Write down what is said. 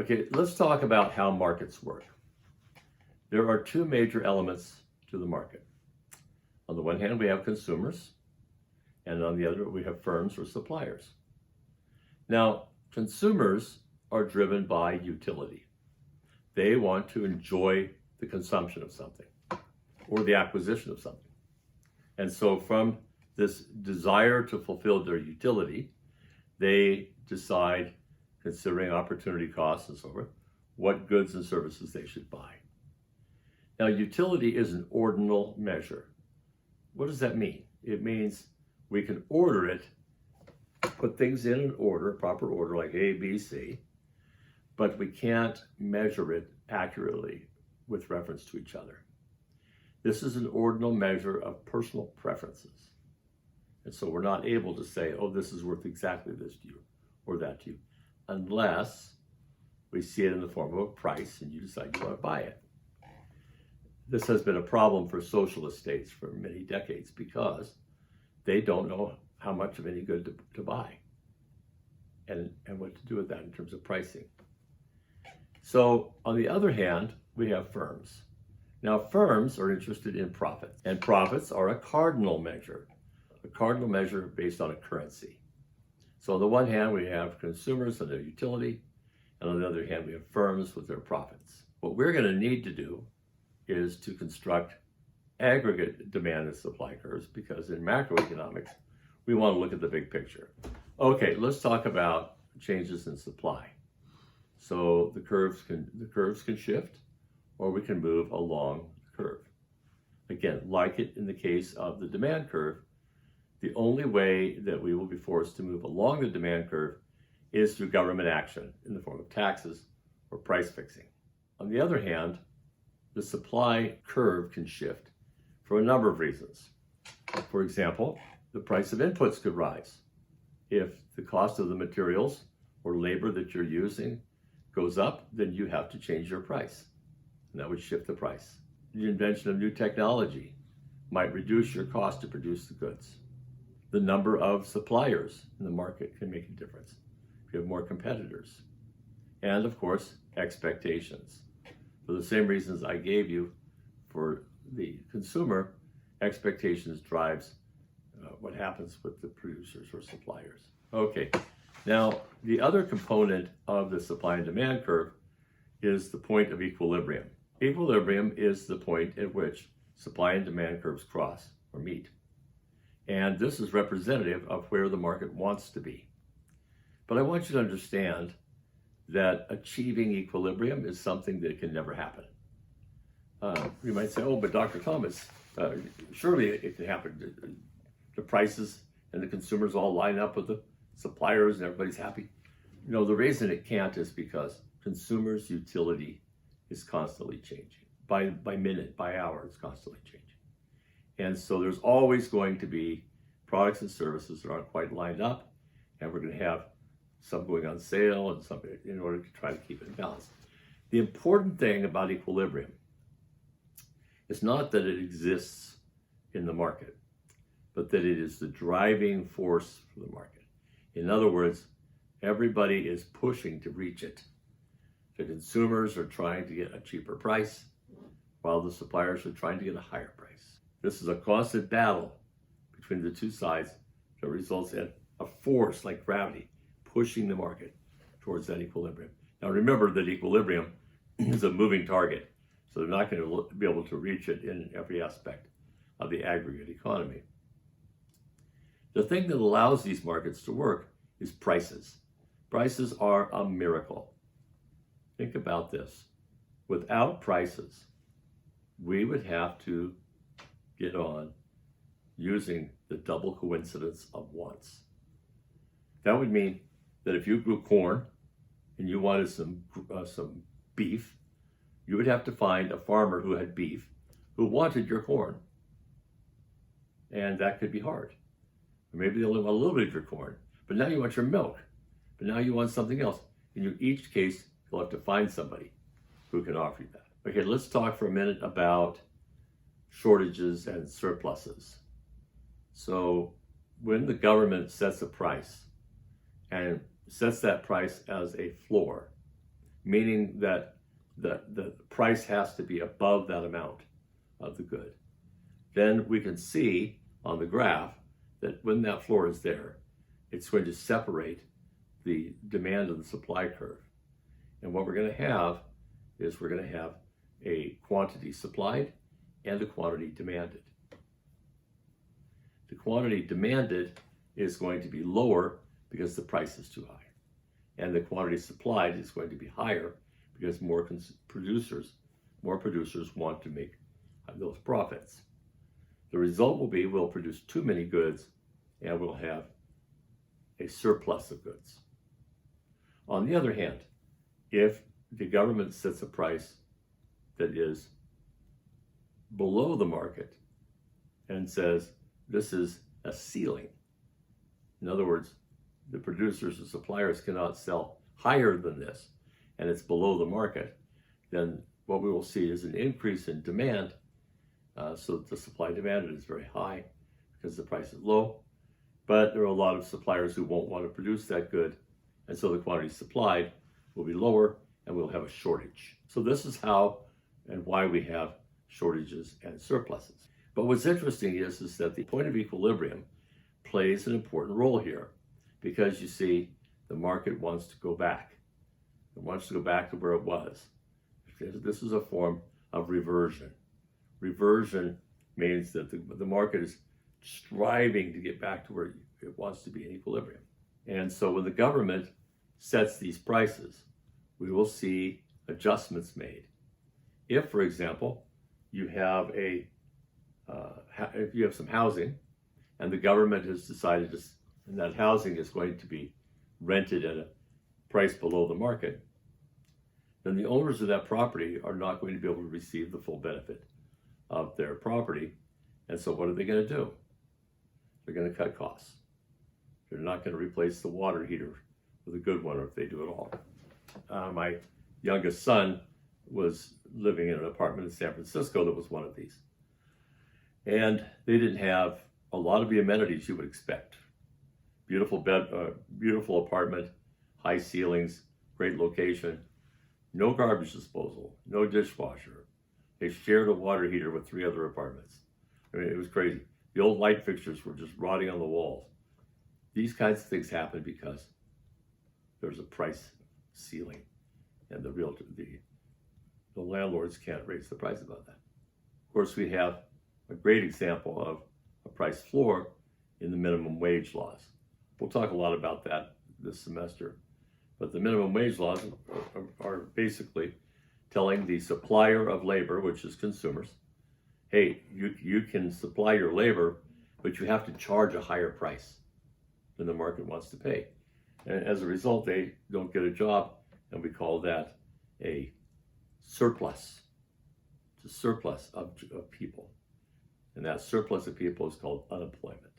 Okay, let's talk about how markets work. There are two major elements to the market. On the one hand, we have consumers, and on the other, we have firms or suppliers. Now, consumers are driven by utility. They want to enjoy the consumption of something or the acquisition of something. And so from this desire to fulfill their utility, they decide, considering opportunity costs and so forth, what goods and services they should buy. Now, utility is an ordinal measure. What does that mean? It means we can order it, put things in an order, proper order like A, B, C, but we can't measure it accurately with reference to each other. This is an ordinal measure of personal preferences. And so we're not able to say, oh, this is worth exactly this to you or that to you, unless we see it in the form of a price and you decide you want to buy it. This has been a problem for socialist states for many decades because they don't know how much of any good to buy and what to do with that in terms of pricing. So on the other hand, we have firms. Now, firms are interested in profits, and profits are a cardinal measure based on a currency. So on the one hand, we have consumers and their utility, and on the other hand, we have firms with their profits. What we're going to need to do is to construct aggregate demand and supply curves, because in macroeconomics, we want to look at the big picture. Okay, let's talk about changes in supply. So the curves can shift, or we can move along the curve. Again, like it in the case of the demand curve, the only way that we will be forced to move along the demand curve is through government action in the form of taxes or price fixing. On the other hand, the supply curve can shift for a number of reasons. For example, the price of inputs could rise. If the cost of the materials or labor that you're using goes up, then you have to change your price, and that would shift the price. The invention of new technology might reduce your cost to produce the goods. The number of suppliers in the market can make a difference if you have more competitors. And of course, expectations. For the same reasons I gave you for the consumer, expectations drives what happens with the producers or suppliers. Okay, now the other component of the supply and demand curve is the point of equilibrium. Equilibrium is the point at which supply and demand curves cross or meet. And this is representative of where the market wants to be. But I want you to understand that achieving equilibrium is something that can never happen. You might say, oh, but Dr. Thomas, surely it can happen. The prices and the consumers all line up with the suppliers and everybody's happy. No, the reason it can't is because consumers' utility is constantly changing. By minute, by hour, it's constantly changing. And so there's always going to be products and services that aren't quite lined up, and we're going to have some going on sale and some in order to try to keep it in balance. The important thing about equilibrium is not that it exists in the market, but that it is the driving force for the market. In other words, everybody is pushing to reach it. The consumers are trying to get a cheaper price, while the suppliers are trying to get a higher price. This is a constant battle between the two sides that results in a force like gravity pushing the market towards that equilibrium. Now remember that equilibrium is a moving target, so they're not going to be able to reach it in every aspect of the aggregate economy. The thing that allows these markets to work is prices. Prices are a miracle. Think about this. Without prices, we would have to get on using the double coincidence of wants. That would mean that if you grew corn and you wanted some beef, you would have to find a farmer who had beef who wanted your corn. And that could be hard. Or maybe they only want a little bit of your corn, but now you want your milk, but now you want something else. In each case, you'll have to find somebody who can offer you that. Okay, let's talk for a minute about shortages and surpluses. So when the government sets a price and sets that price as a floor, meaning that the price has to be above that amount of the good. Then we can see on the graph that when that floor is there, it's going to separate the demand and the supply curve. And what we're going to have is we're going to have a quantity supplied and a quantity demanded. The quantity demanded is going to be lower because the price is too high. And the quantity supplied is going to be higher because more producers want to make those profits. The result will be we'll produce too many goods and we'll have a surplus of goods. On the other hand, if the government sets a price that is below the market and says this is a ceiling, in other words, the producers and suppliers cannot sell higher than this, and it's below the market, then what we will see is an increase in demand, so that the supply demand is very high because the price is low, but there are a lot of suppliers who won't want to produce that good, and so the quantity supplied will be lower and we'll have a shortage. So this is how and why we have shortages and surpluses. But what's interesting is that the point of equilibrium plays an important role here, because you see the market wants to go back. It wants to go back to where it was. This is a form of reversion. Reversion means that the market is striving to get back to where it wants to be in equilibrium. And so when the government sets these prices, we will see adjustments made. If, for example, you have if you have some housing and the government has decided and that housing is going to be rented at a price below the market, then the owners of that property are not going to be able to receive the full benefit of their property. And so what are they going to do? They're going to cut costs. They're not going to replace the water heater with a good one, or if they do at all. My youngest son was living in an apartment in San Francisco that was one of these. And they didn't have a lot of the amenities you would expect. Beautiful beautiful apartment, high ceilings, great location, no garbage disposal, no dishwasher. They shared a water heater with 3 other apartments. I mean, it was crazy. The old light fixtures were just rotting on the walls. These kinds of things happen because there's a price ceiling, and the landlords can't raise the price above that. Of course, we have a great example of a price floor in the minimum wage laws. We'll talk a lot about that this semester. But the minimum wage laws are basically telling the supplier of labor, which is consumers, hey, you can supply your labor, but you have to charge a higher price than the market wants to pay. And as a result, they don't get a job, and we call that a surplus. It's a surplus of people. And that surplus of people is called unemployment.